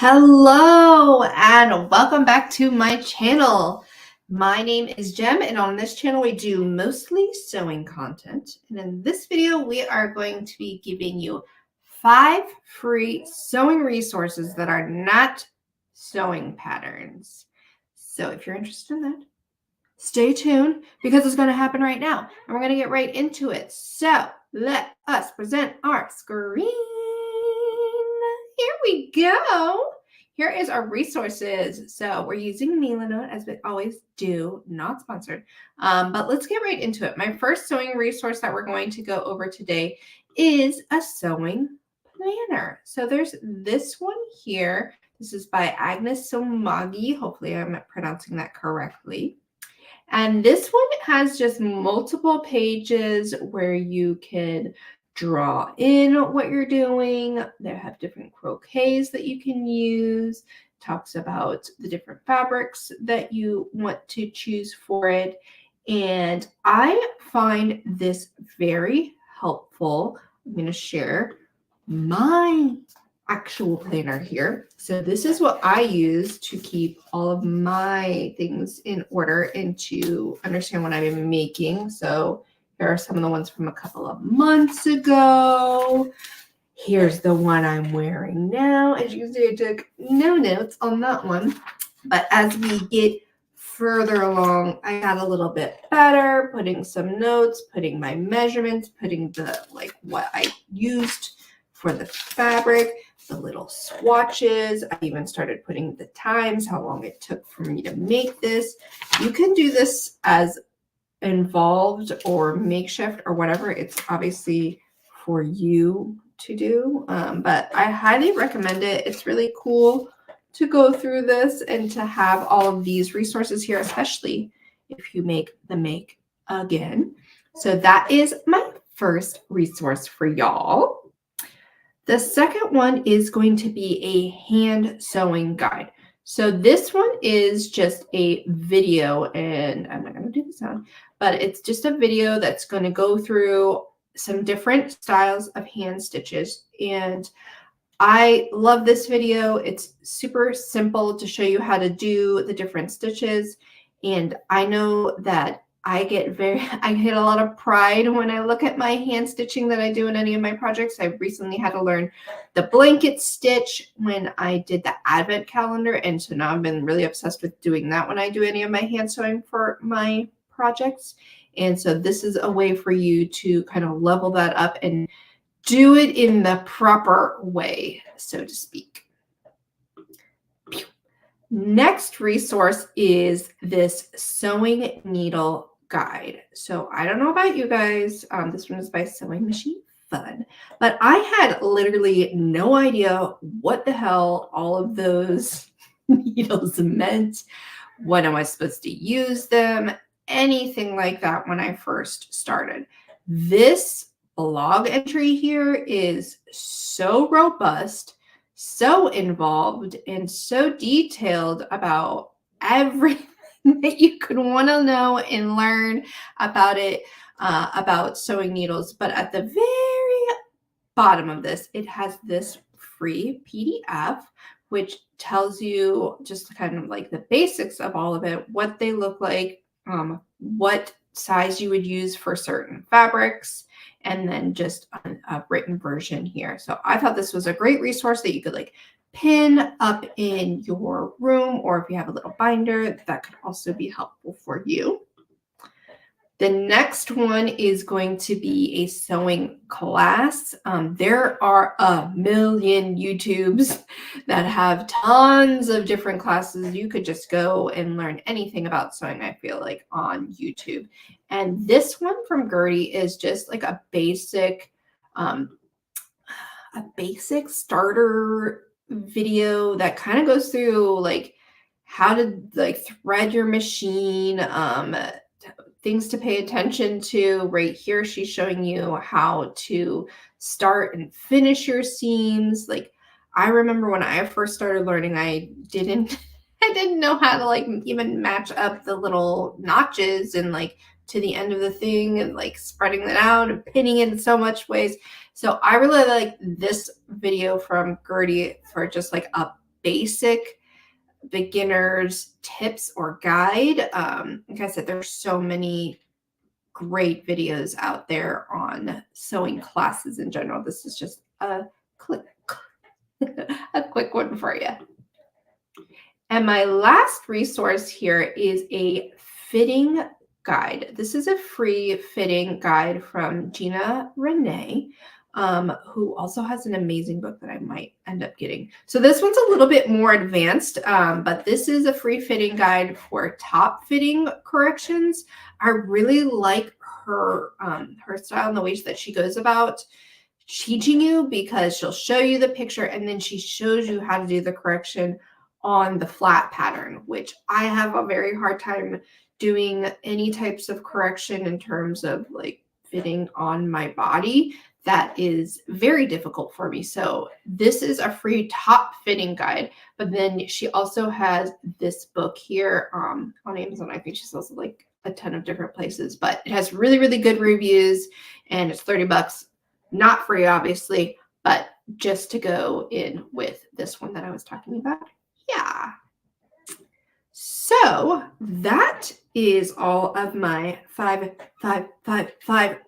Hello and welcome back to my channel. My name is Jem, and on this channel we do mostly sewing content. And in this video we are going to be giving you 5 free sewing resources that are not sewing patterns. So if you're interested in that, stay tuned because it's going to happen right now and we're going to get right into it. So let us present our screen. Here we go. Here is our resources. So we're using 𝕬𝕬𝕟 as we always do, not sponsored. But let's get right into it. My first sewing resource that we're going to go over today is a sewing planner. So there's this one here. This is by 𝕬𝕟𝕒𝕚𝕟𝕒. Hopefully I'm pronouncing that correctly. And this one has just multiple pages where you can draw in what you're doing. They have different croquets that you can use. Talks about the different fabrics that you want to choose for it. And I find this very helpful. I'm going to share my actual planner here. So this is what I use to keep all of my things in order and to understand what I'm making. So here are some of the ones from a couple of months ago. Here's the one I'm wearing now. As you can see, I took no notes on that one. But as we get further along, I got a little bit better, putting some notes, putting my measurements, putting the what I used for the fabric, the little swatches. I even started putting the times, how long it took for me to make this. You can do this as involved or makeshift or whatever. It's obviously for you to do, but I highly recommend it. It's really cool to go through this and to have all of these resources here, especially if you make the make again. So that is my first resource for y'all. The second one is going to be a hand sewing guide. So this one is just a video, and I'm not going to do the sound, but it's just a video that's going to go through some different styles of hand stitches. And I love this video. It's super simple to show you how to do the different stitches. And I know that I get a lot of pride when I look at my hand stitching that I do in any of my projects. I recently had to learn the blanket stitch when I did the advent calendar. And so now I've been really obsessed with doing that when I do any of my hand sewing for my projects. And so this is a way for you to kind of level that up and do it in the proper way, so to speak. Next resource is this sewing needle guide. So I don't know about you guys. This one is by Sewing Machine Fun, but I had literally no idea what the hell all of those needles meant. When am I supposed to use them? Anything like that when I first started. This blog entry here is so robust, so involved, and so detailed about everything that you could want to know and learn about it, about sewing needles. But at the very bottom of this, it has this free PDF, which tells you just kind of like the basics of all of it, what they look like, what size you would use for certain fabrics, and then just a written version here. So I thought this was a great resource that you could like pin up in your room, or if you have a little binder, that could also be helpful for you. The next one is going to be a sewing class. There are a million YouTubes that have tons of different classes. You could just go and learn anything about sewing, I feel like, on YouTube. And this one from 𝕠𝕠𝕟 is just like a basic starter video that kind of goes through like how to like thread your machine, things to pay attention to. Right here, she's showing you how to start and finish your seams. Like, I remember when I first started learning, I didn't know how to like even match up the little notches and like to the end of the thing and like spreading that out and pinning it in so much ways. So I really like this video from 𝕠𝕠𝕟 for just like a basic beginner's tips or guide. Like I said, there's so many great videos out there on sewing classes in general. This is just a quick a quick one for you. And my last resource here is a fitting guide. This is a free fitting guide from Gina Renee, who also has an amazing book that I might end up getting. So this one's a little bit more advanced, but this is a free fitting guide for top fitting corrections. I really like her style and the ways that she goes about teaching you, because she'll show you the picture and then she shows you how to do the correction on the flat pattern, which I have a very hard time doing any types of correction in terms of like fitting on my body. That is very difficult for me. So this is a free top fitting guide, but then she also has this book here on Amazon. I think she sells it like a ton of different places, but it has really, really good reviews and it's $30. Not free, obviously, but just to go in with this one that I was talking about. Yeah. So that is all of my five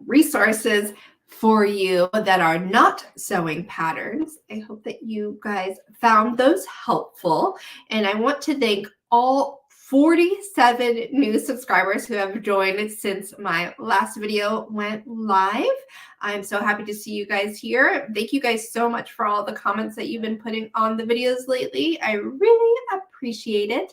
resources for you that are not sewing patterns. I hope that you guys found those helpful. And I want to thank all 47 new subscribers who have joined since my last video went live. I'm so happy to see you guys here. Thank you guys so much for all the comments that you've been putting on the videos lately. I really appreciate it.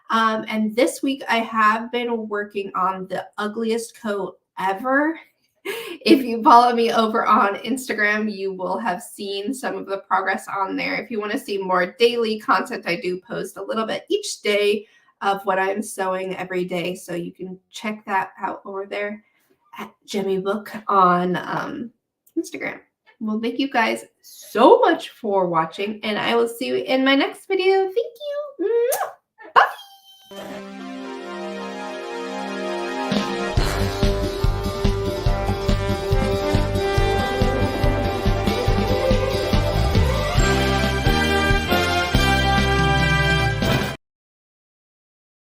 And this week I have been working on the ugliest coat ever. If you follow me over on Instagram, you will have seen some of the progress on there. If you want to see more daily content, I do post a little bit each day of what I'm sewing every day. So you can check that out over there at Jemibook on Instagram. Well, thank you guys so much for watching, and I will see you in my next video. Thank you. Bye.